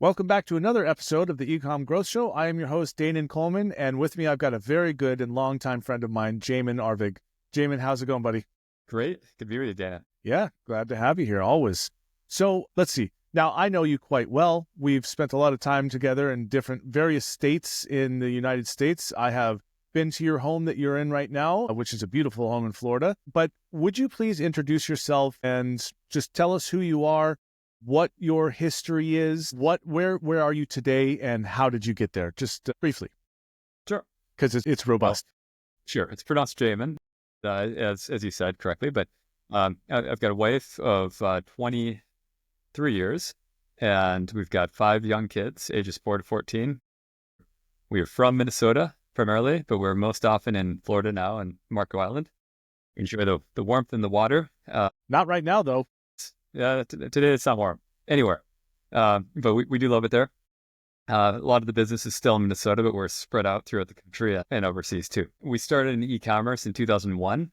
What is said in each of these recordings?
Welcome back to another episode of the Ecom Growth Show. I am your host, Danon Coleman, and with me I've got a very good and longtime friend of mine, Jamin Arvig. Jamin, how's it going, buddy? Great. Good to be with you, Dan. Yeah, glad to have you here, always. So let's see. Now, I know you quite well. We've spent a lot of time together in various states in the United States. I have been to your home that you're in right now, which is a beautiful home in Florida. But would you please introduce yourself and just tell us who you are, what your history is, where are you today, and how did you get there? Just briefly. Sure. Because it's robust. Sure. It's pronounced Jamin, as you said correctly. But I've got a wife of 23 years, and we've got 5 young kids, ages 4 to 14. We are from Minnesota primarily, but we're most often in Florida now and Marco Island. We enjoy the warmth and the water. Not right now, though. Yeah, today it's not warm anywhere, but we do love it there. A lot of the business is still in Minnesota, but we're spread out throughout the country and overseas too. We started in e-commerce in 2001,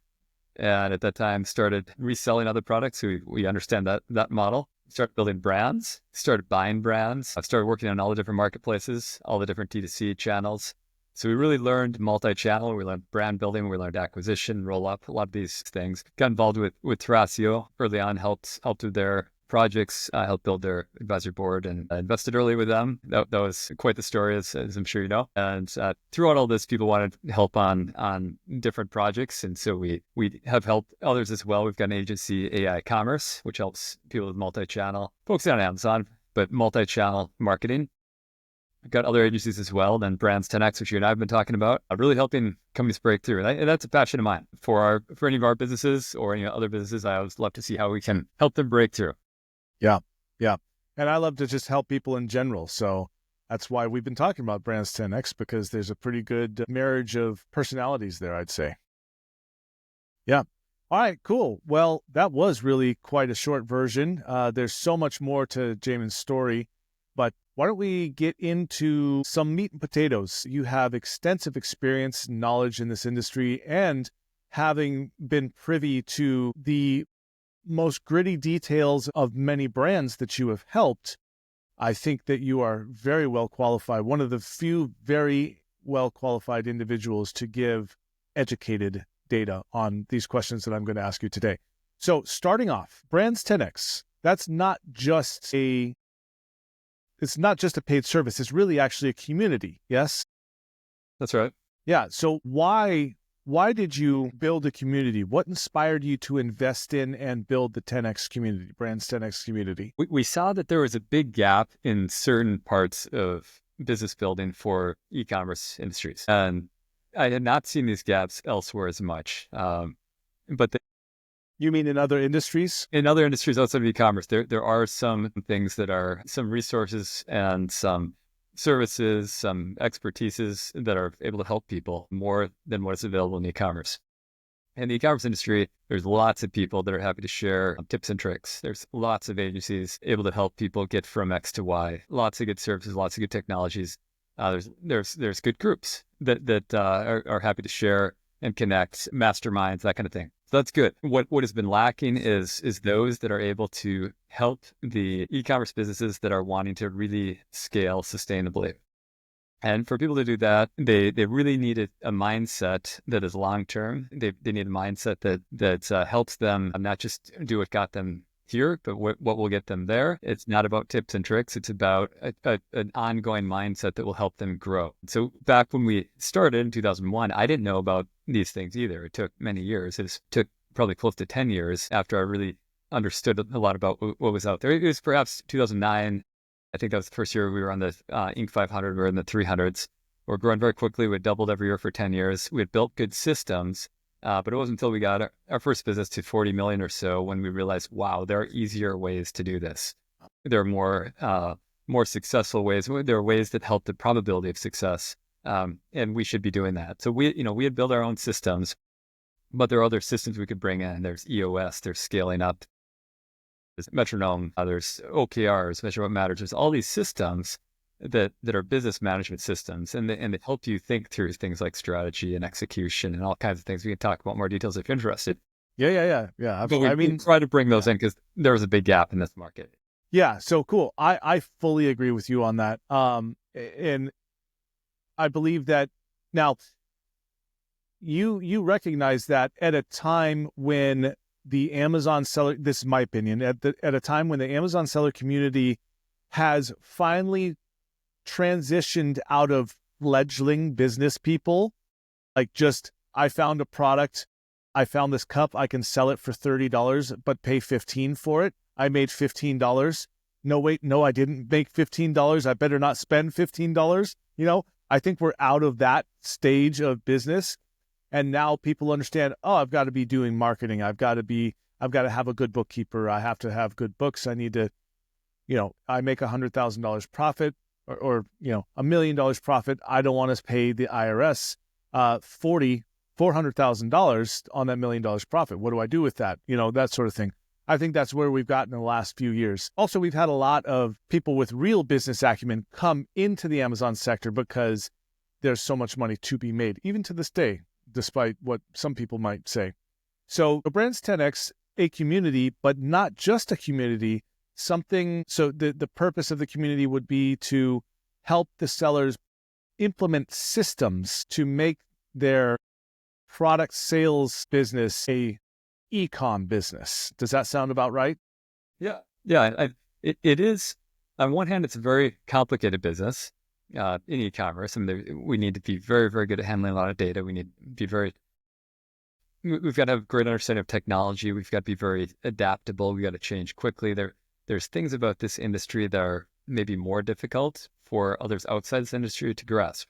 and at that time started reselling other products. We understand that model. Started building brands, started buying brands. I started working on all the different marketplaces, all the different D2C channels. So we really learned multi-channel. We learned brand building. We learned acquisition, roll up, a lot of these things. Got involved with Thrasio early on, helped with their projects, helped build their advisory board, and invested early with them. That was quite the story, as I'm sure you know. And throughout all this, people wanted help on different projects. And so we have helped others as well. We've got an agency, eCommerce, which helps people with multi-channel, focusing on Amazon, but multi-channel marketing. I've got other agencies as well, then Brands 10X, which you and I have been talking about, really helping companies break through. And that's a passion of mine for any of our businesses or any other businesses. I always love to see how we can help them break through. Yeah. And I love to just help people in general. So that's why we've been talking about Brands 10X, because there's a pretty good marriage of personalities there, I'd say. Yeah. All right, cool. Well, that was really quite a short version. There's so much more to Jamin's story, but why don't we get into some meat and potatoes? You have extensive experience and knowledge in this industry, and having been privy to the most gritty details of many brands that you have helped, I think that you are very well qualified, one of the few very well qualified individuals to give educated data on these questions that I'm going to ask you today. So starting off, Brands 10X, it's not just a paid service. It's really actually a community. Yes? That's right. Yeah. So why did you build a community? What inspired you to invest in and build the 10X community, Brands 10X community? We saw that there was a big gap in certain parts of business building for e-commerce industries. And I had not seen these gaps elsewhere as much. You mean in other industries? In other industries outside of e-commerce, there are some things that are some resources and some services, some expertises that are able to help people more than what is available in e-commerce. In the e-commerce industry, there's lots of people that are happy to share tips and tricks. There's lots of agencies able to help people get from X to Y. Lots of good services, lots of good technologies. There's good groups that are happy to share and connect, masterminds, that kind of thing. So that's good. What has been lacking is those that are able to help the e-commerce businesses that are wanting to really scale sustainably. And for people to do that, they really need a mindset that is long-term. They need a mindset that helps them not just do what got them here, but what will get them there. It's not about tips and tricks. It's about an ongoing mindset that will help them grow. So back when we started in 2001, I didn't know about these things either. It took many years. It took probably close to 10 years after I really understood a lot about what was out there. It was perhaps 2009. I think that was the first year we were on the Inc. 500. We were in the 300s. We're growing very quickly. We had doubled every year for 10 years. We had built good systems. But it wasn't until we got our first business to 40 million or so when we realized, wow, there are easier ways to do this. There are more successful ways. There are ways that help the probability of success, and we should be doing that. So we had built our own systems, but there are other systems we could bring in. There's EOS, there's scaling up, there's Metronome, there's OKRs, Measure What Matters. There's all these systems that are business management systems, and they help you think through things like strategy and execution and all kinds of things. We can talk about more details if you're interested. Yeah. But we try to bring those in because there was a big gap in this market. Yeah, so cool. I fully agree with you on that. And I believe that now you recognize that at a time when the Amazon seller, this is my opinion, at a time when the Amazon seller community has finally transitioned out of fledgling business people, like just I found a product, I found this cup, I can sell it for $30, but pay 15 for it. I made $15. No, wait, no, I didn't make $15. I better not spend $15. I think we're out of that stage of business. And now people understand, oh, I've got to be doing marketing. I've got to have a good bookkeeper. I have to have good books. I need to, I make $100,000 profit or $1 million profit. I don't want to pay the IRS $400,000 on that $1 million profit. What do I do with that? That sort of thing. I think that's where we've gotten in the last few years. Also, we've had a lot of people with real business acumen come into the Amazon sector because there's so much money to be made, even to this day, despite what some people might say. So Brands 10X, a community, but not just a community, so the purpose of the community would be to help the sellers implement systems to make their product sales business a e-com business. Does that sound about right? Yeah. Yeah. It is, on one hand, it's a very complicated business in e-commerce. I mean, we need to be very, very good at handling a lot of data. We've got to have a great understanding of technology. We've got to be very adaptable. We've got to change quickly. There's things about this industry that are maybe more difficult for others outside this industry to grasp.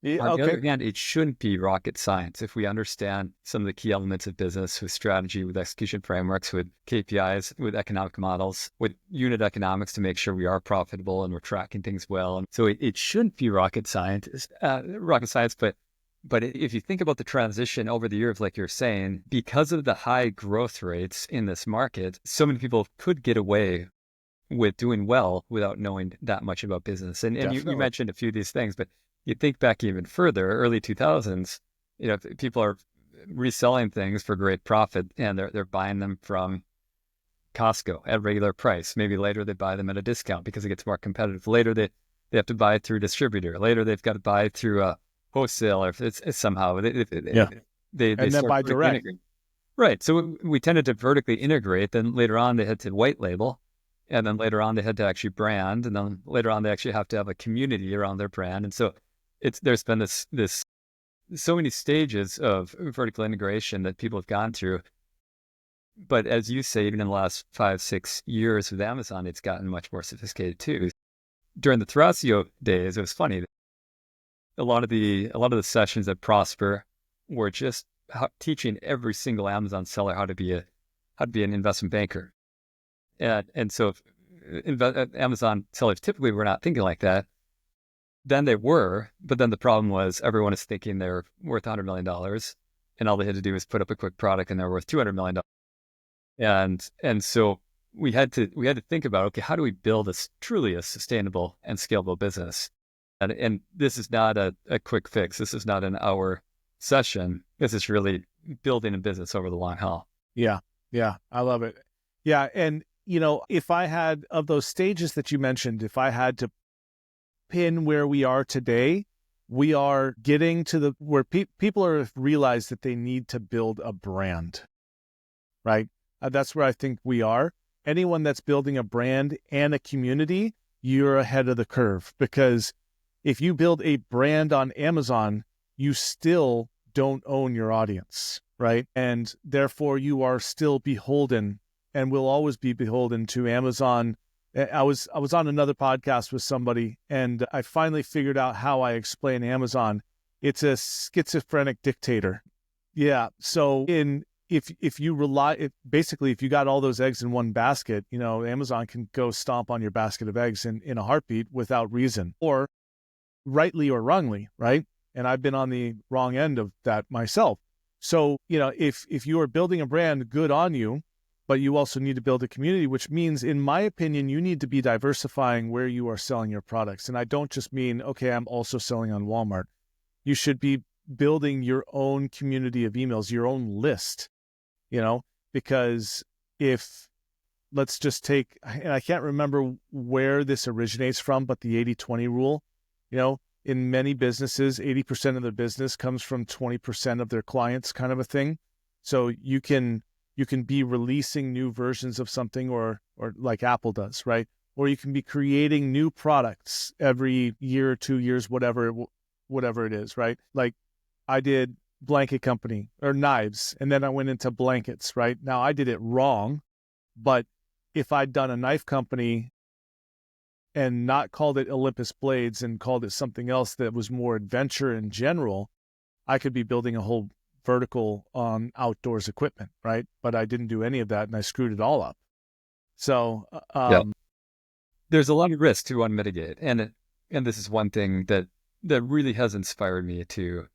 Yeah, On the okay. other hand, it shouldn't be rocket science if we understand some of the key elements of business with strategy, with execution frameworks, with KPIs, with economic models, with unit economics to make sure we are profitable and we're tracking things well. And so it shouldn't be rocket science, but if you think about the transition over the years, like you're saying, because of the high growth rates in this market, so many people could get away with doing well without knowing that much about business. And you mentioned a few of these things, but you think back even further, early 2000s, people are reselling things for great profit and they're buying them from Costco at regular price. Maybe later they buy them at a discount because it gets more competitive. Later they have to buy it through a distributor. Later they've got to buy it through a wholesaler. It's somehow they and then buy direct. Integrate. Right. So we tended to vertically integrate. Then later on they had to white label. And then later on they had to actually brand. And then later on they actually have to have a community around their brand. And so there's been this so many stages of vertical integration that people have gone through. But as you say, even in the last 5-6 years with Amazon, it's gotten much more sophisticated too. During the Thrasio days, it was funny. A lot of the sessions at Prosper were just teaching every single Amazon seller how to be an investment banker. And so Amazon sellers typically were not thinking like that. Then they were, but then the problem was everyone is thinking they're worth $100 million, and all they had to do was put up a quick product, and they're worth $200 million. And so we had to think about, okay, how do we build truly a sustainable and scalable business? And this is not a quick fix. This is not an hour session. This is really building a business over the long haul. Yeah, I love it. Yeah, and if I had of those stages that you mentioned, if I had to pin where we are today, we are getting to where people are realize that they need to build a brand, right? That's where I think we are. Anyone that's building a brand and a community, you're ahead of the curve, because if you build a brand on Amazon, you still don't own your audience, right? And therefore you are still beholden and will always be beholden to Amazon. I was on another podcast with somebody, and I finally figured out how I explain Amazon. It's a schizophrenic dictator. Yeah. So if you got all those eggs in one basket, Amazon can go stomp on your basket of eggs in a heartbeat without reason, or rightly or wrongly, right? And I've been on the wrong end of that myself. So, if you are building a brand, good on you. But you also need to build a community, which means, in my opinion, you need to be diversifying where you are selling your products. And I don't just mean, okay, I'm also selling on Walmart. You should be building your own community of emails, your own list, because if let's just take, and I can't remember where this originates from, but the 80-20 rule, in many businesses, 80% of their business comes from 20% of their clients, kind of a thing. So you can be releasing new versions of something, or like Apple does, right? Or you can be creating new products every year or 2 years, whatever it is, right? Like I did blanket company or knives, and then I went into blankets, right? Now I did it wrong, but if I'd done a knife company and not called it Olympus Blades and called it something else that was more adventure in general, I could be building a whole vertical on outdoors equipment, right? But I didn't do any of that, and I screwed it all up. So, Yeah. There's a lot of risk to unmitigate, and this is one thing that really has inspired me to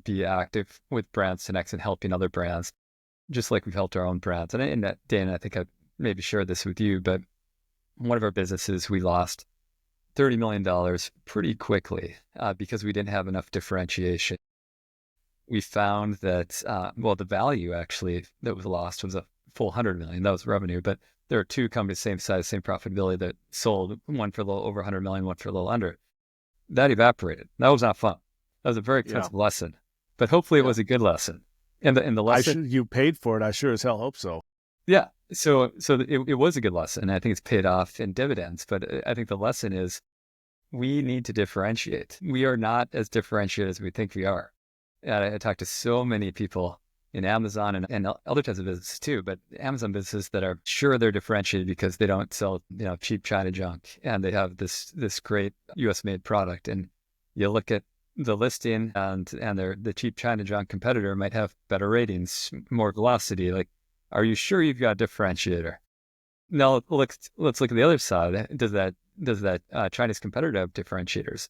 be active with Brands 10X and helping other brands, just like we've helped our own brands. And Dan, I think I maybe shared this with you, but one of our businesses, we lost $30 million pretty quickly because we didn't have enough differentiation. We found that, the value actually that was lost was a full $100 million. That was revenue, but there are two companies, same size, same profitability, that sold, one for a little over 100 million, one for a little under. That evaporated. That was not fun. That was a very expensive lesson, but hopefully it was a good lesson. And the lesson, you paid for it. I sure as hell hope so. Yeah. So it was a good lesson. I think it's paid off in dividends, but I think the lesson is we need to differentiate. We are not as differentiated as we think we are. And I talked to so many people in Amazon and other types of businesses too, but Amazon businesses that are sure they're differentiated because they don't sell, cheap China junk, and they have this great US made product. And you look at the listing, and the cheap China junk competitor might have better ratings, more velocity. Like, are you sure you've got a differentiator? Now let's look at the other side. Does that Chinese competitor have differentiators?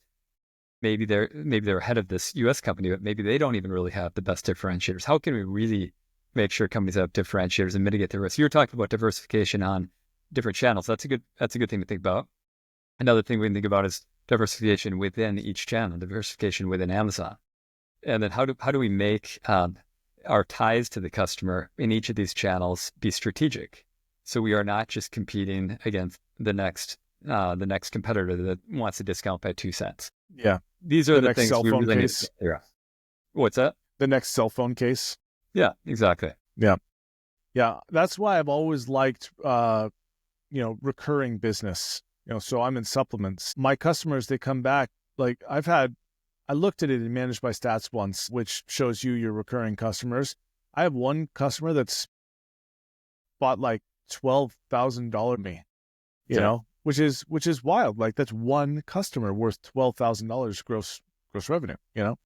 Maybe they're ahead of this US company, but maybe they don't even really have the best differentiators. How can we really make sure companies have differentiators and mitigate the risk? You're talking about diversification on different channels. That's a good thing to think about. Another thing we can think about is diversification within each channel, diversification within Amazon. And then how do we make our ties to the customer in each of these channels be strategic? So we are not just competing against the next competitor that wants to discount by 2 cents. Yeah. These are the next things cell we phone really case. need. Yeah. What's that? The next cell phone case. Yeah, exactly. Yeah. Yeah. That's why I've always liked, recurring business. So I'm in supplements. My customers, they come back. Like I looked at it in Managed by Stats once, which shows you your recurring customers. I have one customer that's bought like $12,000 me, which is wild. Like that's one customer worth $12,000 gross revenue,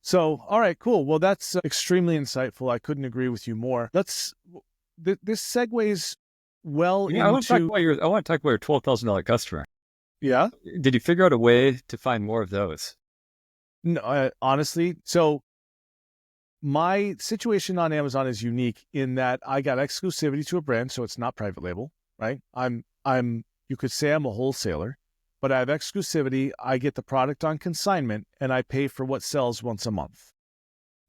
So, all right, cool. Well, that's extremely insightful. I couldn't agree with you more. This segues well into. I want to talk about your $12,000 customer. Yeah. Did you figure out a way to find more of those? No, honestly. So my situation on Amazon is unique in that I got exclusivity to a brand, so it's not private label, right? You could say I'm a wholesaler, but I have exclusivity. I get the product on consignment, and I pay for what sells once a month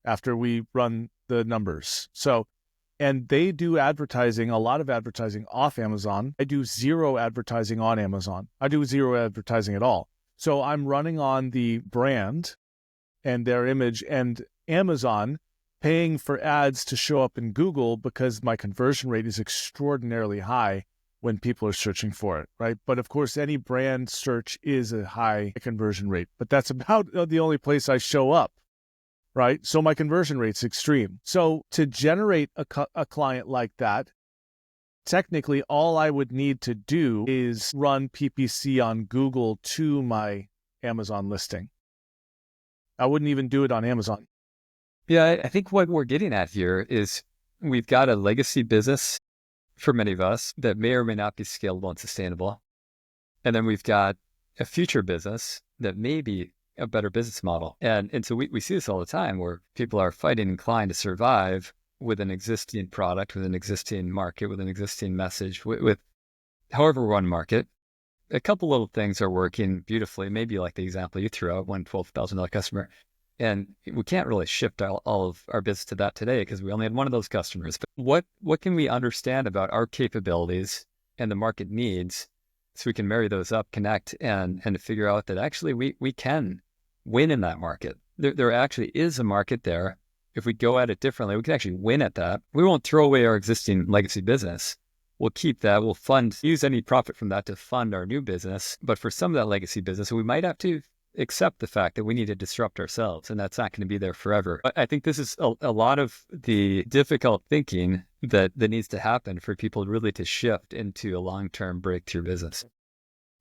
after we run the numbers. So, and they do advertising, a lot of advertising off Amazon. I do zero advertising on Amazon. I do zero advertising at all. So I'm running on the brand and their image, and Amazon paying for ads to show up in Google because my conversion rate is extraordinarily high when people are searching for it, right? But of course, any brand search is a high conversion rate, but that's about the only place I show up, right? So my conversion rate's extreme. So to generate a client like that, technically all I would need to do is run PPC on Google to my Amazon listing. I wouldn't even do it on Amazon. Yeah, I think what we're getting at here is we've got a legacy business for many of us that may or may not be scalable and sustainable. And then we've got a future business that may be a better business model. And so we see this all the time where people are fighting inclined to survive with an existing product, with an existing market, with an existing message, with however we want to market. A couple little things are working beautifully, maybe like the example you threw out, one $12,000 customer. And we can't really shift all of our business to that today because we only had one of those customers. But what can we understand about our capabilities and the market needs, so we can marry those up, connect, and figure out that actually we can win in that market. There actually is a market there. If we go at it differently, we can actually win at that. We won't throw away our existing legacy business. We'll keep that. We'll use any profit from that to fund our new business. But for some of that legacy business, we might have to accept the fact that we need to disrupt ourselves, and that's not going to be there forever. But I think this is a lot of the difficult thinking that needs to happen for people really to shift into a long-term breakthrough business.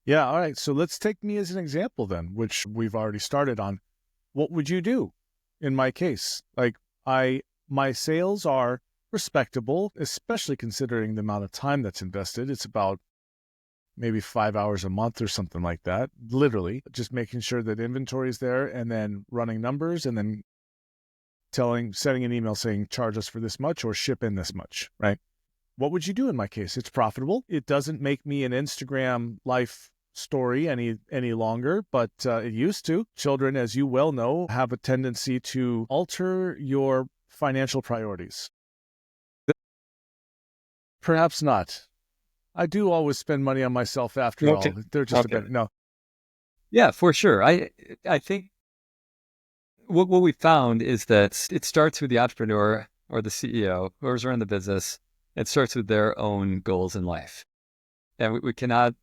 Yeah. All right. So let's take me as an example then, which we've already started on. What would you do in my case? Like my sales are respectable, especially considering the amount of time that's invested. It's about maybe 5 hours a month or something like that. Literally just making sure that inventory is there and then running numbers and then sending an email saying, charge us for this much or ship in this much, right? What would you do in my case? It's profitable. It doesn't make me an Instagram life story any longer, but it used to. Children, as you well know, have a tendency to alter your financial priorities. Perhaps not. I do always spend money on myself after all. They're just a bit, no. Yeah, for sure. I think what we found is that it starts with the entrepreneur or the CEO, whoever's running the business. It starts with their own goals in life. And we cannot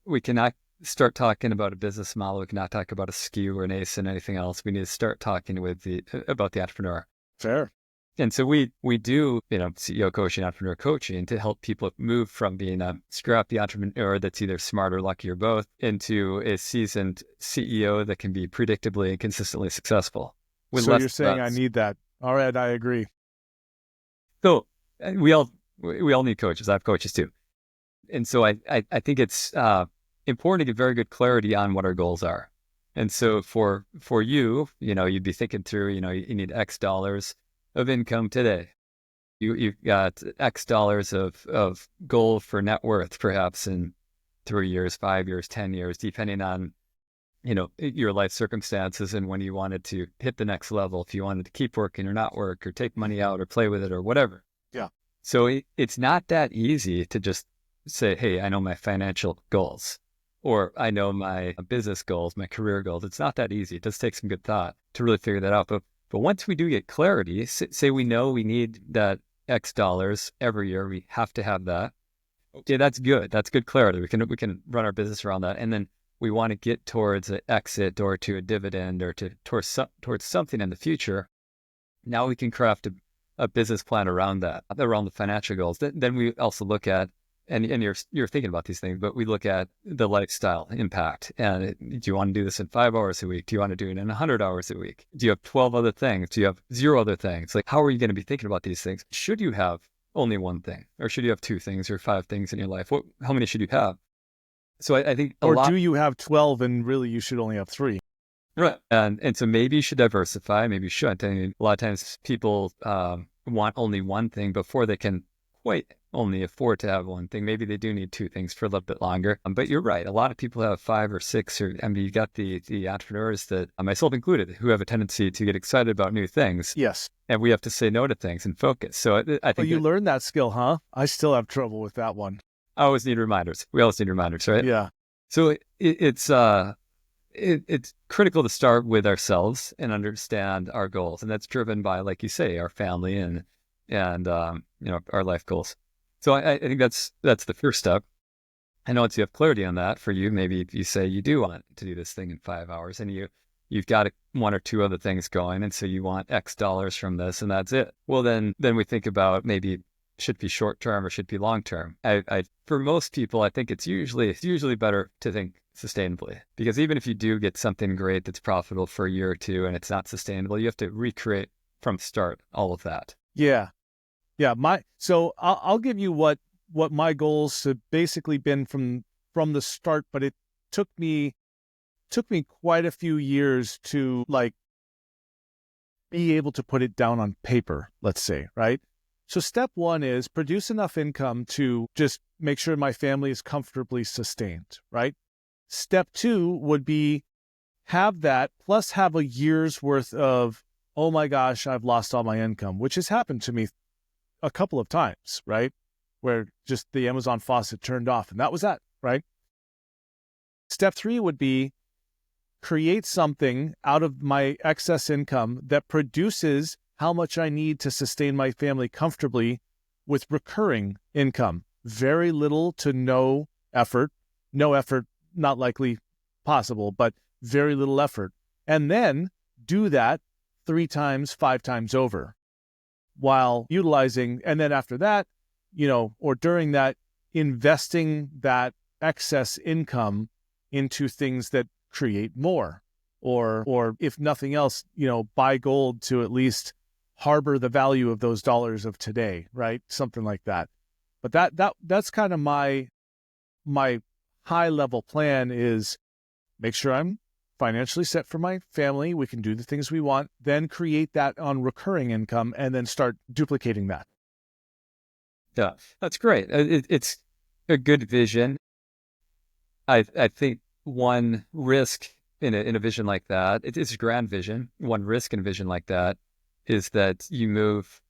start talking about a business model. We cannot talk about a SKU or an ACE and anything else. We need to start talking about the entrepreneur. Fair. And so we do, CEO coaching, entrepreneur coaching to help people move from being a scrappy entrepreneur that's either smart or lucky or both into a seasoned CEO that can be predictably and consistently successible. So you're saying I need that. All right, I agree. So we all need coaches. I have coaches too. And so I think it's important to get very good clarity on what our goals are. And so for you, you'd be thinking through, you need X dollars of income today. You've got X dollars of goal for net worth, perhaps in 3 years, 5 years, 10 years, depending on, your life circumstances and when you wanted to hit the next level, if you wanted to keep working or not work or take money out or play with it or whatever. Yeah. So it's not that easy to just say, hey, I know my financial goals, or I know my business goals, my career goals. It's not that easy. It does take some good thought to really figure that out. But once we do get clarity, say we know we need that X dollars every year, we have to have that. Okay, that's good. That's good clarity. We can run our business around that. And then we want to get towards an exit or to a dividend or towards something in the future. Now we can craft a business plan around that, around the financial goals. Then we also look at, and you're thinking about these things, but we look at the lifestyle impact. And do you want to do this in 5 hours a week? Do you want to do it in 100 hours a week? Do you have 12 other things? Do you have 0 other things? Like, how are you going to be thinking about these things? Should you have only one thing, or should you have 2 things or 5 things in your life? How many should you have? So I think do you have 12 and really you should only have 3? Right. And so maybe you should diversify. Maybe you shouldn't. I mean, a lot of times people want only one thing before they can quite only afford to have one thing. Maybe they do need 2 things for a little bit longer. But you're right. A lot of people have 5 or 6, you got the entrepreneurs that, myself included, who have a tendency to get excited about new things. Yes. And we have to say no to things and focus. So I think you learned that skill, huh? I still have trouble with that one. I always need reminders. We always need reminders, right? Yeah. So it's critical to start with ourselves and understand our goals, and that's driven by, like you say, our family and our life goals. So I think that's the first step. And once you have clarity on that, for you, maybe if you say you do want to do this thing in 5 hours, and you've got 1 or 2 other things going, and so you want X dollars from this, and that's it. Well, then we think about maybe should be short term or should be long term. For most people, I think it's usually better to think sustainably, because even if you do get something great that's profitable for a year or 2 and it's not sustainable, you have to recreate from start all of that. Yeah. So I'll give you what my goals have basically been from the start, but it took me quite a few years to be able to put it down on paper, let's say, right? So step 1 is produce enough income to just make sure my family is comfortably sustained, right? Step 2 would be have that plus have a year's worth of, oh my gosh, I've lost all my income, which has happened to me a couple of times, right? where just the Amazon faucet turned off and that was that, right? Step 3 would be create something out of my excess income that produces how much I need to sustain my family comfortably with recurring income. Very little to no effort, not likely possible, but very little effort. And then do that 3 times, 5 times over while utilizing, and then after that, or during that, investing that excess income into things that create more, or if nothing else, buy gold to at least harbor the value of those dollars of today, right? Something like that. But that's kind of my high level plan is make sure I'm financially set for my family. We can do the things we want, then create that on recurring income and then start duplicating that. Yeah, that's great. It's a good vision. I think one risk in a vision like that, it's a grand vision. One risk in a vision like that is that you move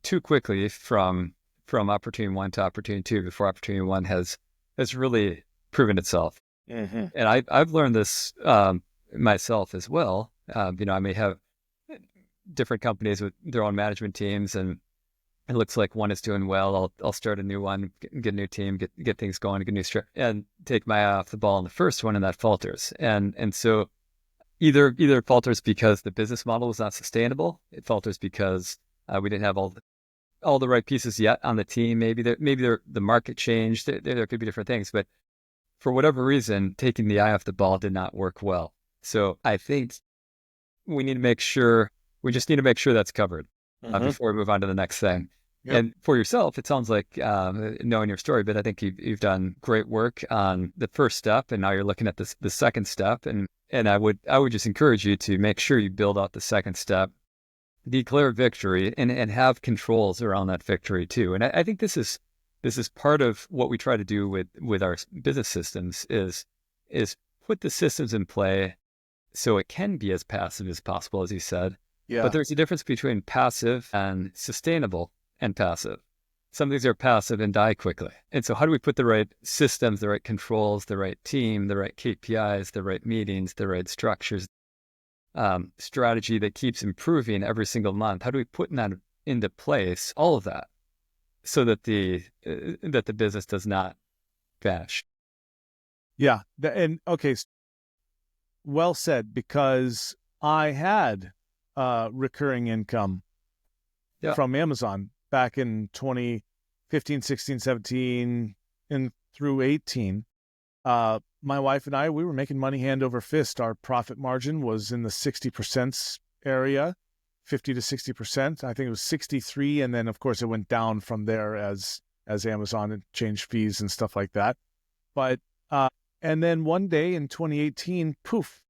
too quickly from opportunity 1 to opportunity 2 before opportunity 1 has really proven itself. Mm-hmm. And I've learned this myself as well. I may have different companies with their own management teams, and it looks like one is doing well. I'll start a new one, get a new team, get things going, get a new structure, and take my eye off the ball on the first one, and that falters. And so either it falters because the business model was not sustainable. It falters because we didn't have all the right pieces yet on the team. Maybe the market changed. There could be different things, but for whatever reason, taking the eye off the ball did not work well. So I think we just need to make sure that's covered before we move on to the next thing. Yep. And for yourself, it sounds like knowing your story, but I think you've done great work on the first step, and now you're looking at the second step. And I would just encourage you to make sure you build out the second step, declare victory, and have controls around that victory too. And I think this is part of what we try to do with our business systems is put the systems in play so it can be as passive as possible, as you said. Yeah. But there's a difference between passive and sustainable and passive. Some things are passive and die quickly. And so how do we put the right systems, the right controls, the right team, the right KPIs, the right meetings, the right structures, strategy that keeps improving every single month? How do we put that into place, all of that, so that the business does not crash? Yeah. Okay. Well said, because I had recurring income from Amazon back in 2015, 16, 17, and through 18. My wife and I, we were making money hand over fist. Our profit margin was in the 60% area, 50 to 60%. I think it was 63. And then, of course, it went down from there as Amazon had changed fees and stuff like that. But and then one day in 2018, poof,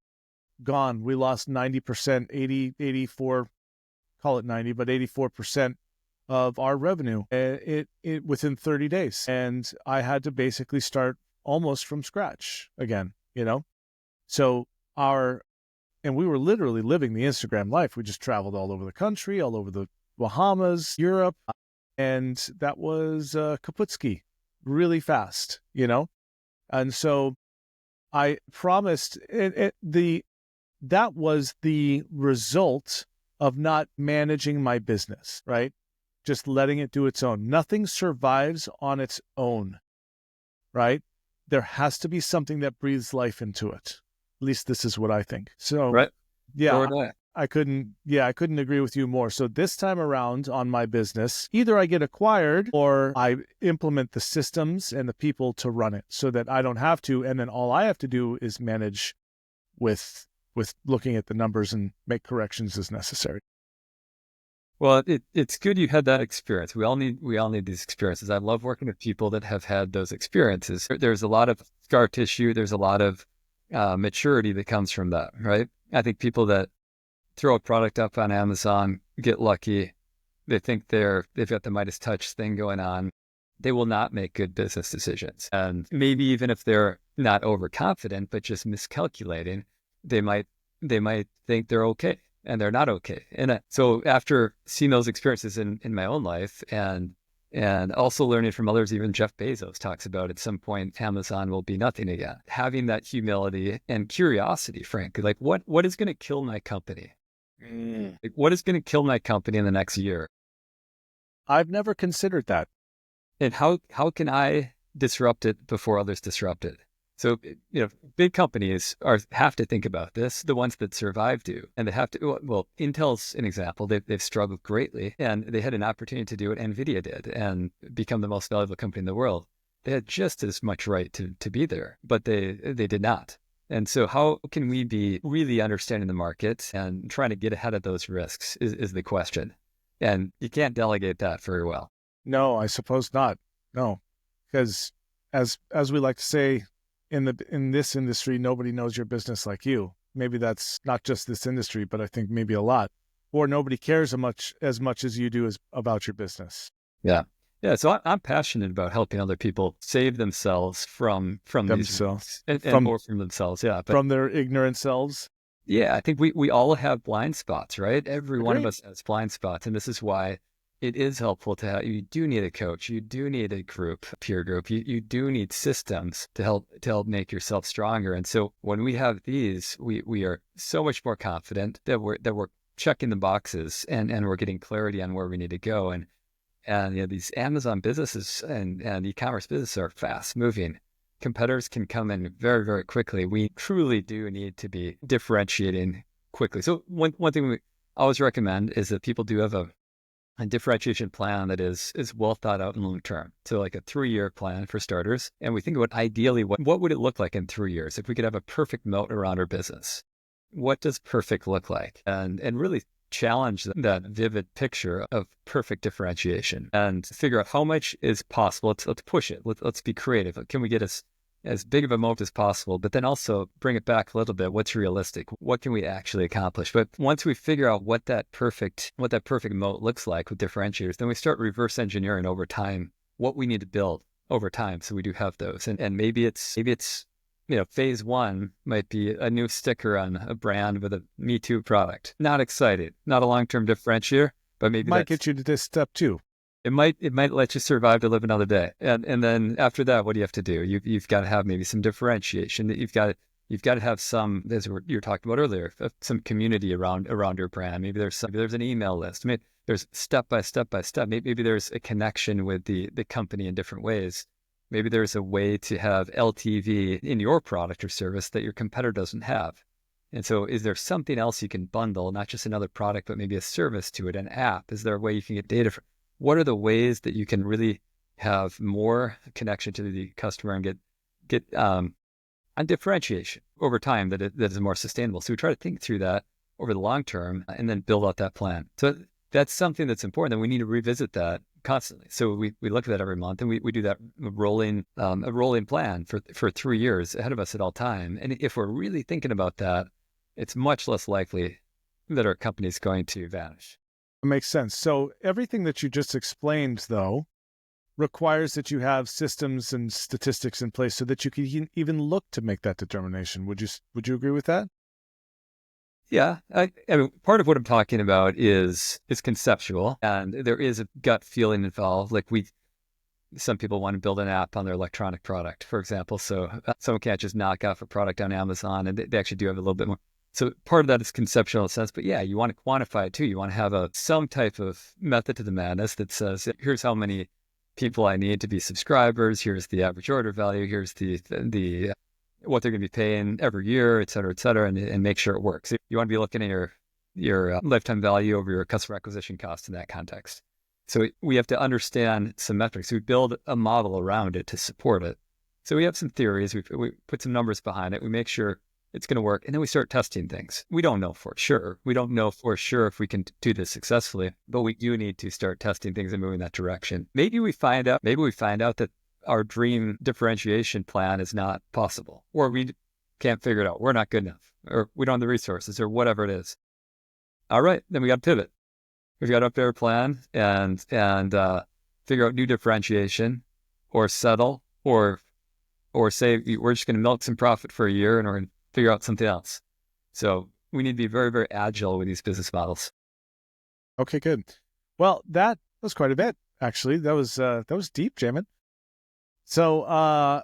gone. We lost 90%, 80, 84, call it 90, but 84% of our revenue it within 30 days. And I had to basically start almost from scratch again, So and we were literally living the Instagram life. We just traveled all over the country, all over the Bahamas, Europe, and that was kaputski really fast, And so I promised that was the result of not managing my business, right? Just letting it do its own. Nothing survives on its own, right? There has to be something that breathes life into it. At least this is what I think. So, right. Yeah, I couldn't agree with you more. So this time around on my business, either I get acquired or I implement the systems and the people to run it so that I don't have to. And then all I have to do is manage with looking at the numbers and make corrections as necessary. Well, it's good you had that experience. We all need these experiences. I love working with people that have had those experiences. There's a lot of scar tissue. There's a lot of maturity that comes from that, right? I think people that throw a product up on Amazon, get lucky, they think they've got the Midas touch thing going on. They will not make good business decisions. And maybe even if they're not overconfident, but just miscalculating, they might think they're okay, and they're not okay. And so after seeing those experiences in my own life and And also learning from others. Even Jeff Bezos talks about at some point, Amazon will be nothing again. Having that humility and curiosity, frankly, like what is going to kill my company? Like, what is going to kill my company in the next year? I've never considered that. And how can I disrupt it before others disrupt it? So, big companies have to think about this. The ones that survive do, and they have to. Well, Intel's an example. They've struggled greatly, and they had an opportunity to do what NVIDIA did and become the most valuable company in the world. They had just as much right to be there, but they did not. And so, how can we be really understanding the market and trying to get ahead of those risks is the question. And you can't delegate that very well. No, I suppose not. No, because as we like to say in this industry, nobody knows your business like you. Maybe that's not just this industry, but I think maybe a lot. Or nobody cares as much as you do about your business. Yeah. Yeah. So I'm passionate about helping other people save themselves from these Themselves. risks From or from themselves. Yeah. But from their ignorant selves. yeah, I think we all have blind spots, right? Every one of Agreed. us has blind spots. And this is why it is helpful to have, you do need a coach, you do need a group, a peer group, you do need systems to help make yourself stronger. And so when we have these, we are so much more confident that we're checking the boxes and we're getting clarity on where we need to go. And these Amazon businesses and e-commerce businesses are fast moving. Competitors can come in very, very quickly. We truly do need to be differentiating quickly. So one thing we always recommend is that people do have a differentiation plan that is well thought out and long term. So like a 3-year plan for starters. And we think about ideally what would it look like in 3 years if we could have a perfect moat around our business? What does perfect look like? And really challenge that vivid picture of perfect differentiation and figure out how much is possible. Let's push it. Let's be creative. Can we get as big of a moat as possible, but then also bring it back a little bit. What's realistic? What can we actually accomplish? But once we figure out what that perfect moat looks like with differentiators, then we start reverse engineering over time what we need to build over time. So we do have those. And maybe it's phase 1 might be a new sticker on a brand with a Me Too product. Not excited, not a long-term differentiator, but maybe Might get you to this step 2. It might let you survive to live another day. And then after that, what do you have to do? You've got to have maybe some differentiation. You've got to have some, as you were talking about earlier, some community around your brand. Maybe there's an email list. Maybe there's step by step. Maybe there's a connection with the company in different ways. Maybe there's a way to have LTV in your product or service that your competitor doesn't have. And so is there something else you can bundle, not just another product, but maybe a service to it, an app? Is there a way you can get data from? What are the ways that you can really have more connection to the customer and get on differentiation over time that is more sustainable? So we try to think through that over the long term and then build out that plan. So that's something that's important, and we need to revisit that constantly. So we look at that every month, and we do that a rolling plan for 3 years ahead of us at all time. And if we're really thinking about that, it's much less likely that our company is going to vanish. It makes sense. So everything that you just explained, though, requires that you have systems and statistics in place so that you can even look to make that determination. Would you agree with that? Yeah, I mean, part of what I'm talking about is conceptual, and there is a gut feeling involved. Like some people want to build an app on their electronic product, for example. So someone can't just knock off a product on Amazon, and they actually do have a little bit more. So part of that is conceptual in a sense, but yeah, you want to quantify it too. You want to have some type of method to the madness that says, here's how many people I need to be subscribers. Here's the average order value. Here's the what they're going to be paying every year, et cetera, and make sure it works. You want to be looking at your lifetime value over your customer acquisition cost in that context. So we have to understand some metrics. We build a model around it to support it. So we have some theories. We put some numbers behind it. We make sure it's going to work. And then we start testing things. We don't know for sure. We don't know for sure if we can do this successfully, but we do need to start testing things and moving that direction. Maybe we find out that our dream differentiation plan is not possible, or we can't figure it out. We're not good enough, or we don't have the resources, or whatever it is. All right, then we got to pivot. We've got to update our plan and figure out new differentiation, or settle, or say we're just going to milk some profit for a year and we're going to figure out something else. So we need to be very, very agile with these business models. Okay, good. Well, that was quite a bit. actually. That was deep, Jamin. So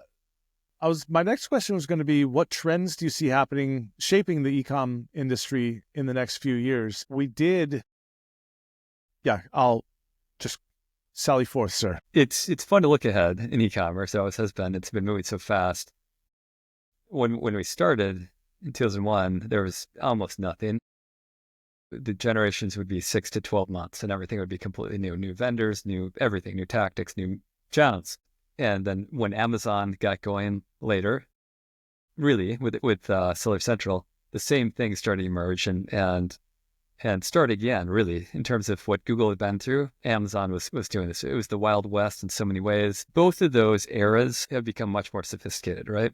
my next question was going to be, what trends do you see happening, shaping the e-com industry in the next few years? I'll just sally forth, sir. It's fun to look ahead in e-commerce. It always has been. It's been moving so fast. When we started in 2001, there was almost nothing. The generations would be 6 to 12 months, and everything would be completely new vendors, new everything, new tactics, new channels. And then when Amazon got going later, really with Seller Central, the same thing started to emerge and start again, really, in terms of what Google had been through. Amazon was doing this. It was the Wild West in so many ways. Both of those eras have become much more sophisticated, right?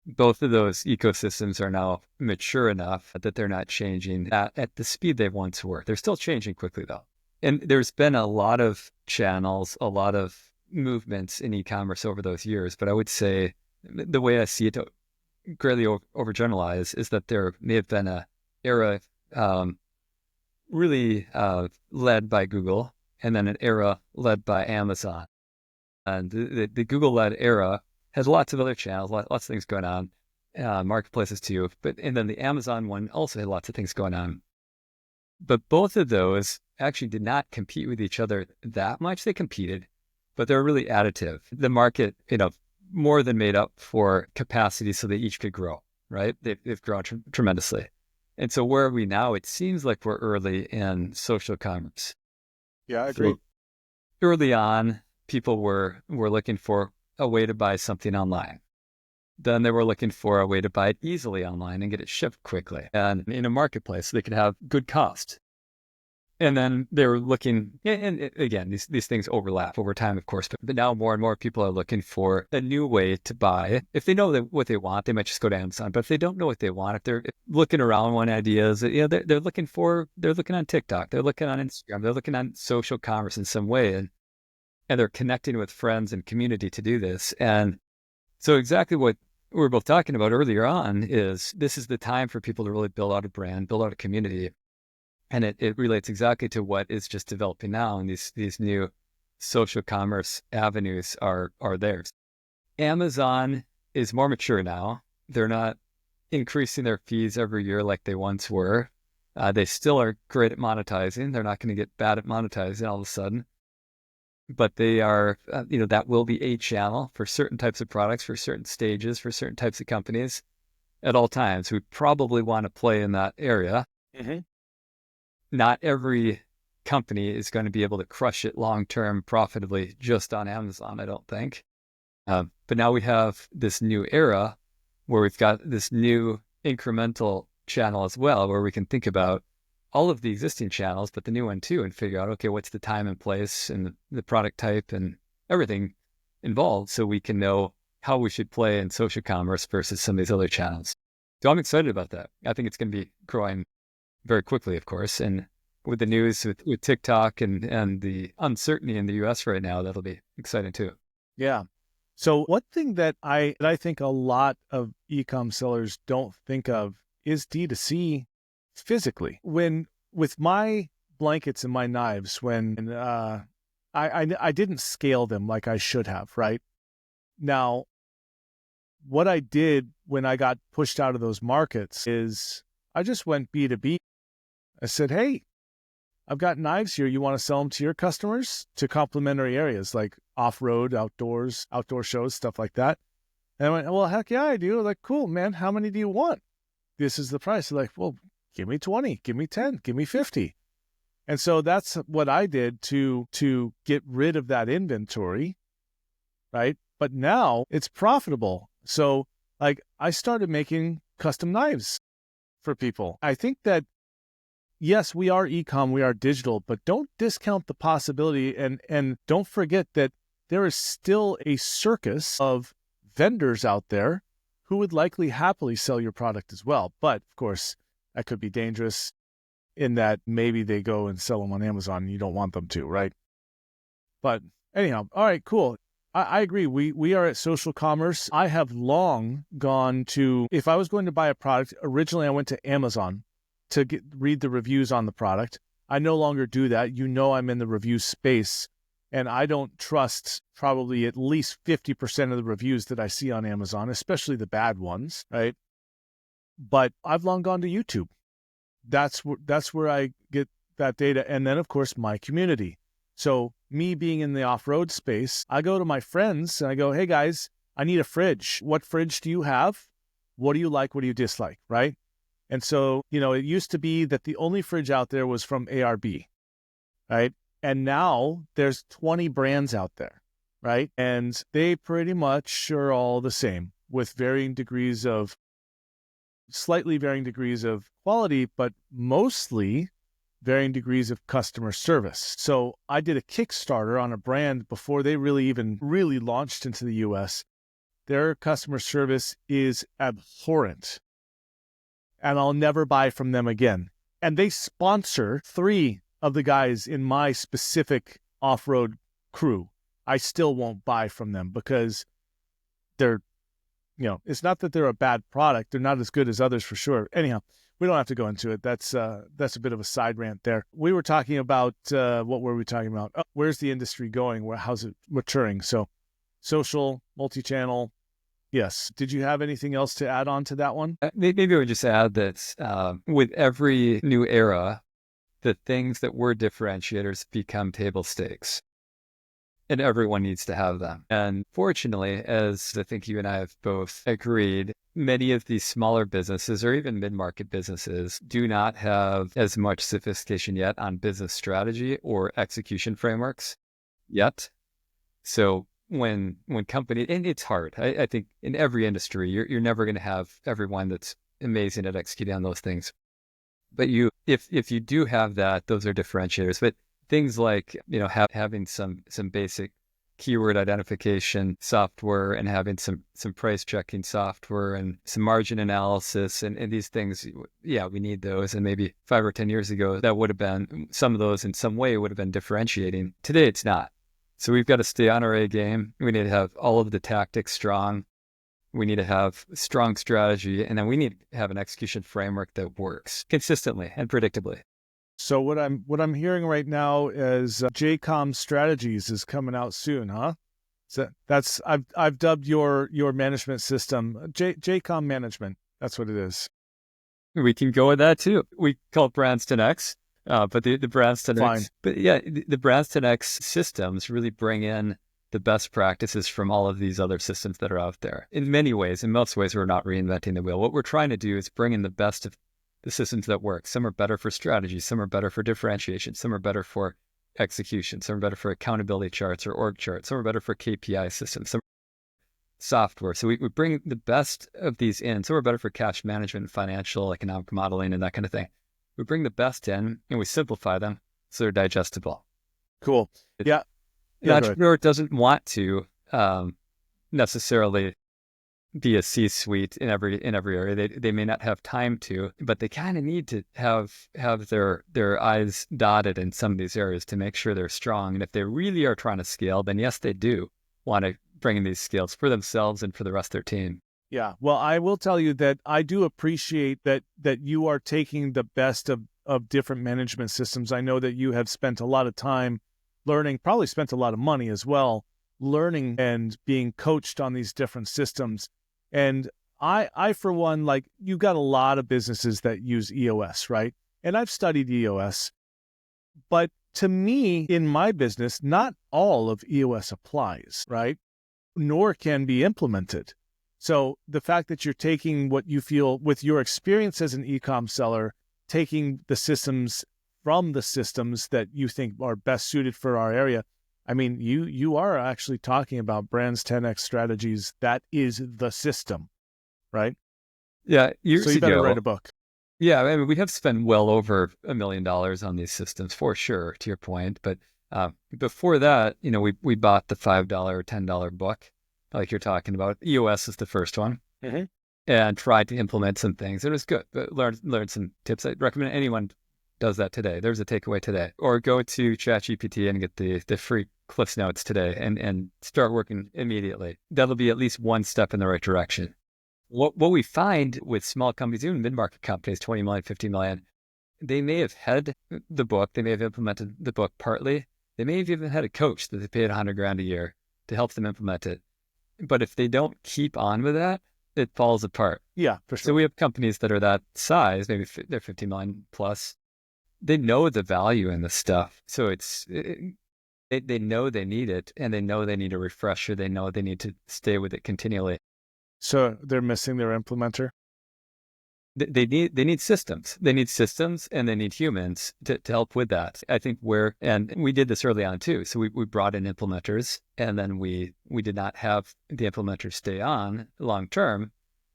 Both of those ecosystems are now mature enough that they're not changing at the speed they once were. They're still changing quickly, though. And there's been a lot of channels, a lot of movements in e-commerce over those years. But I would say the way I see it, greatly overgeneralize, is that there may have been a era really led by Google, and then an era led by Amazon. And the Google-led era has lots of other channels, lots of things going on, marketplaces too. And then the Amazon one also had lots of things going on. But both of those actually did not compete with each other that much. They competed, but they're really additive. The market, more than made up for capacity so they each could grow, right? They've grown tremendously. And so where are we now? It seems like we're early in social commerce. Yeah, I agree. So early on, people were looking for a way to buy something online. Then they were looking for a way to buy it easily online and get it shipped quickly. And in a marketplace, they could have good cost. And then they were looking, and again, these things overlap over time, of course, but now more and more people are looking for a new way to buy. If they know what they want, they might just go to Amazon. But if they don't know what they want, if they're looking around on ideas, they're looking on TikTok, they're looking on Instagram, they're looking on social commerce in some way, and they're connecting with friends and community to do this. And so exactly what we were both talking about earlier on is this is the time for people to really build out a brand, build out a community. And it relates exactly to what is just developing now. And these new social commerce avenues are theirs. Amazon is more mature now. They're not increasing their fees every year like they once were. They still are great at monetizing. They're not going to get bad at monetizing all of a sudden. But they are, that will be a channel for certain types of products, for certain stages, for certain types of companies at all times. We probably want to play in that area. Mm-hmm. Not every company is going to be able to crush it long-term profitably just on Amazon, I don't think. But now we have this new era where we've got this new incremental channel as well, where we can think about all of the existing channels, but the new one too, and figure out, okay, what's the time and place and the product type and everything involved, so we can know how we should play in social commerce versus some of these other channels. So I'm excited about that. I think it's going to be growing very quickly, of course. And with the news with TikTok and the uncertainty in the US right now, that'll be exciting too. Yeah. So one thing that I think a lot of e-com sellers don't think of is D2C physically. With my blankets and my knives, when I didn't scale them like I should have, right? Now, what I did when I got pushed out of those markets is I just went B2B. I said, hey, I've got knives here. You want to sell them to your customers to complementary areas like off-road, outdoors, outdoor shows, stuff like that. And I went, well, heck yeah, I do. Like, cool, man. How many do you want? This is the price. They're like, well, give me 20, give me 10, give me 50. And so that's what I did to get rid of that inventory, right? But now it's profitable. So like I started making custom knives for people. I think that yes, we are e-com, we are digital, but don't discount the possibility and don't forget that there is still a circus of vendors out there who would likely happily sell your product as well. But of course, that could be dangerous in that maybe they go and sell them on Amazon and you don't want them to, right? But anyhow, all right, cool. I agree. We are at social commerce. I have long gone to, if I was going to buy a product, originally I went to Amazon to read the reviews on the product. I no longer do that. I'm in the review space And I don't trust probably at least 50% of the reviews that I see on Amazon, especially the bad ones, right? But I've long gone to YouTube. That's where I get that data. And then, of course, my community. So me being in the off-road space, I go to my friends and I go, hey, guys, I need a fridge. What fridge do you have? What do you like? What do you dislike? Right? And so, it used to be that the only fridge out there was from ARB, right? And now there's 20 brands out there, right? And they pretty much are all the same with slightly varying degrees of quality, but mostly varying degrees of customer service. So I did a Kickstarter on a brand before they really launched into the US. Their customer service is abhorrent, and I'll never buy from them again. And they sponsor 3 of the guys in my specific off-road crew. I still won't buy from them because they're, it's not that they're a bad product. They're not as good as others for sure. Anyhow, we don't have to go into it. That's a bit of a side rant there. We were talking about, what were we talking about? Oh, where's the industry going? How's it maturing? So social, multi-channel. Yes. Did you have anything else to add on to that one? Maybe I would just add that with every new era, the things that were differentiators become table stakes. And everyone needs to have them. And fortunately, as I think you and I have both agreed, many of these smaller businesses or even mid-market businesses do not have as much sophistication yet on business strategy or execution frameworks yet. So when company, and it's hard. I think in every industry, you're never going to have everyone that's amazing at executing on those things. But if you do have that, those are differentiators. But things like, having some basic keyword identification software and having some price checking software and some margin analysis and these things, yeah, we need those. And maybe 5 or 10 years ago, that would have been, some of those in some way would have been differentiating. Today, it's not. So we've got to stay on our A game. We need to have all of the tactics strong. We need to have strong strategy, and then we need to have an execution framework that works consistently and predictably. So what I'm hearing right now is JCOM Strategies is coming out soon, huh? So I've dubbed your management system JCOM Management. That's what it is. We can go with that too. We call it Brands 10X, but the Brands 10X. Fine. But yeah, the Brands 10X systems really bring in the best practices from all of these other systems that are out there. In many ways, in most ways, we're not reinventing the wheel. What we're trying to do is bring in the best of the systems that work. Some are better for strategy. Some are better for differentiation. Some are better for execution. Some are better for accountability charts or org charts. Some are better for KPI systems. Some software. So we bring the best of these in. Some are better for cash management, financial, economic modeling, and that kind of thing. We bring the best in and we simplify them so they're digestible. Cool. Yeah. The entrepreneur doesn't want to necessarily be a C-suite in every area. They may not have time to, but they kind of need to have their I's dotted in some of these areas to make sure they're strong. And if they really are trying to scale, then yes, they do want to bring in these skills for themselves and for the rest of their team. Yeah. Well, I will tell you that I do appreciate that you are taking the best of different management systems. I know that you have spent a lot of time learning, probably spent a lot of money as well, learning and being coached on these different systems. And I for one, like, you got a lot of businesses that use EOS, right? And I've studied EOS, but to me, in my business, not all of EOS applies, right? Nor can be implemented. So the fact that you're taking what you feel with your experience as an e-com seller, taking the systems from the systems that you think are best suited for our area. I mean, you are actually talking about Brands 10X Strategies. That is the system, right? Yeah. So you better write a book. Yeah. I mean, we have spent well over $1 million on these systems for sure, to your point. But before that, we bought the $5 or $10 book, like you're talking about. EOS is the first one. Mm-hmm. And tried to implement some things. It was good. Learned some tips. I recommend anyone does that today. There's a takeaway today. Or go to ChatGPT and get the free Cliffs Notes today and start working immediately. That'll be at least one step in the right direction. What we find with small companies, even mid-market companies, 20 million, 50 million, they may have had the book, they may have implemented the book partly, they They may have even had a coach that they paid $100,000 a year to help them implement it. But if they don't keep on with that, it falls apart. Yeah, for So sure. we have companies that are that size, maybe they're 50 million plus. They know the value in this stuff. So they know they need it, and they know they need a refresher. They know they need to stay with it continually. So they're missing their implementer? They need systems. They need systems, and they need humans to help with that. I think and we did this early on too. So we brought in implementers, and then we did not have the implementers stay on long term.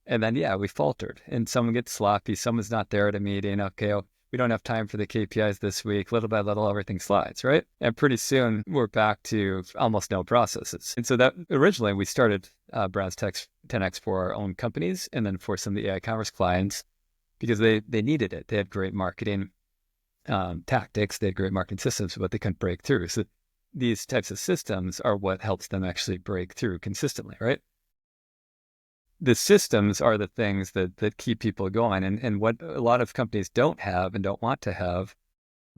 And then, we faltered, and someone gets sloppy. Someone's not there at a meeting. Okay, we don't have time for the KPIs this week. Little by little, everything slides, right? And pretty soon we're back to almost no processes. And so that originally we started Brands 10X for our own companies, and then for some of the eCommerce clients, because they needed it. They had great marketing tactics. They had great marketing systems, but they couldn't break through. So these types of systems are what helps them actually break through consistently, right? The systems are the things that keep people going. And what a lot of companies don't have and don't want to have,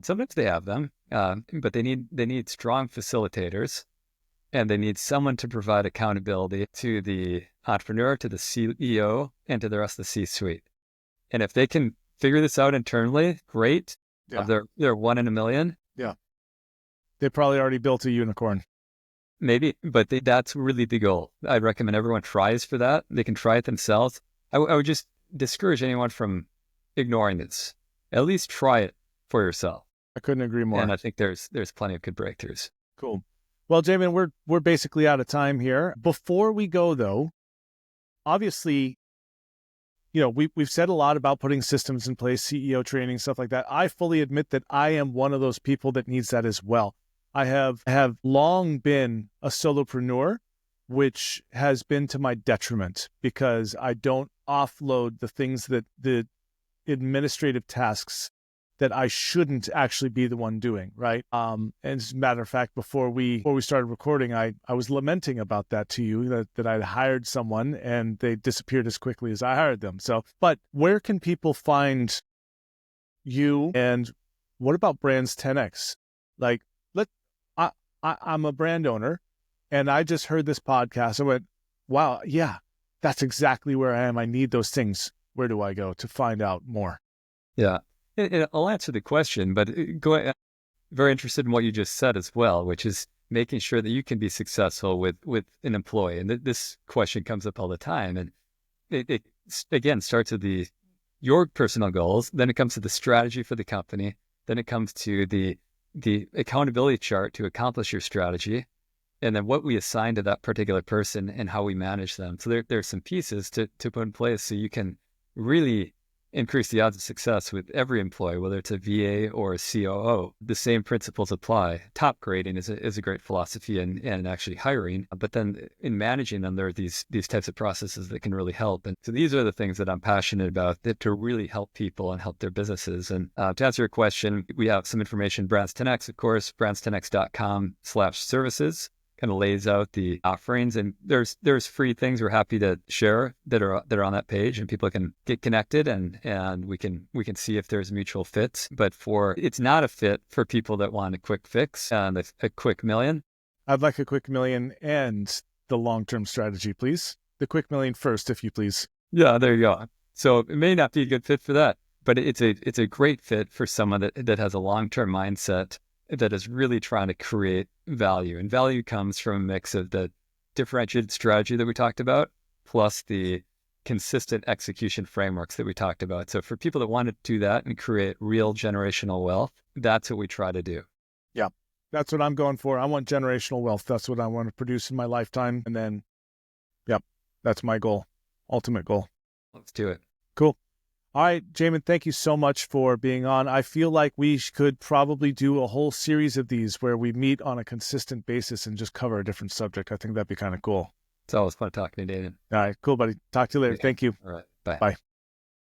sometimes they have them, but they need strong facilitators, and they need someone to provide accountability to the entrepreneur, to the CEO, and to the rest of the C-suite. And if they can figure this out internally, great. Yeah. They're 1 in a million. Yeah. They probably already built a unicorn. Maybe, but that's really the goal. I'd recommend everyone tries for that. They can try it themselves. I would just discourage anyone from ignoring this. At least try it for yourself. I couldn't agree more. And I think there's plenty of good breakthroughs. Cool. Well, Jamin, we're basically out of time here. Before we go, though, obviously, we've said a lot about putting systems in place, CEO training, stuff like that. I fully admit that I am one of those people that needs that as well. I have long been a solopreneur, which has been to my detriment because I don't offload the things that the administrative tasks that I shouldn't actually be the one doing, right? And as a matter of fact, before we started recording, I was lamenting about that to you, that I'd hired someone and they disappeared as quickly as I hired them. So, but where can people find you, and what about Brands 10X? Like, I'm a brand owner, and I just heard this podcast. I went, wow, yeah, that's exactly where I am. I need those things. Where do I go to find out more? Yeah. I'll answer the question, but very interested in what you just said as well, which is making sure that you can be successful with an employee. And this question comes up all the time. And it again starts with your personal goals. Then it comes to the strategy for the company. Then it comes to the accountability chart to accomplish your strategy. And then what we assign to that particular person and how we manage them. So there's some pieces to put in place so you can really increase the odds of success with every employee, whether it's a VA or a COO. The same principles apply. Top grading is a great philosophy in actually hiring, but then in managing them, there are these types of processes that can really help. And so these are the things that I'm passionate about, that to really help people and help their businesses. And to answer your question, we have some information, Brands 10X, of course, brands10x.com/services. Kind of lays out the offerings, and there's free things we're happy to share that are on that page, and people can get connected and we can see if there's mutual fits. But it's not a fit for people that want a quick fix and a quick million. I'd like a quick million and the long-term strategy, please. The quick million first, if you please. Yeah, there you go. So it may not be a good fit for that, but it's a great fit for someone that has a long-term mindset, that is really trying to create value. And value comes from a mix of the differentiated strategy that we talked about, plus the consistent execution frameworks that we talked about. So for people that want to do that and create real generational wealth, that's what we try to do. Yeah, that's what I'm going for. I want generational wealth. That's what I want to produce in my lifetime. And then, that's my goal, ultimate goal. Let's do it. Cool. All right, Jamin, thank you so much for being on. I feel like we could probably do a whole series of these where we meet on a consistent basis and just cover a different subject. I think that'd be kind of cool. It's always fun talking to you, David. All right, cool, buddy. Talk to you later. Yeah. Thank you. All right. Bye. Bye.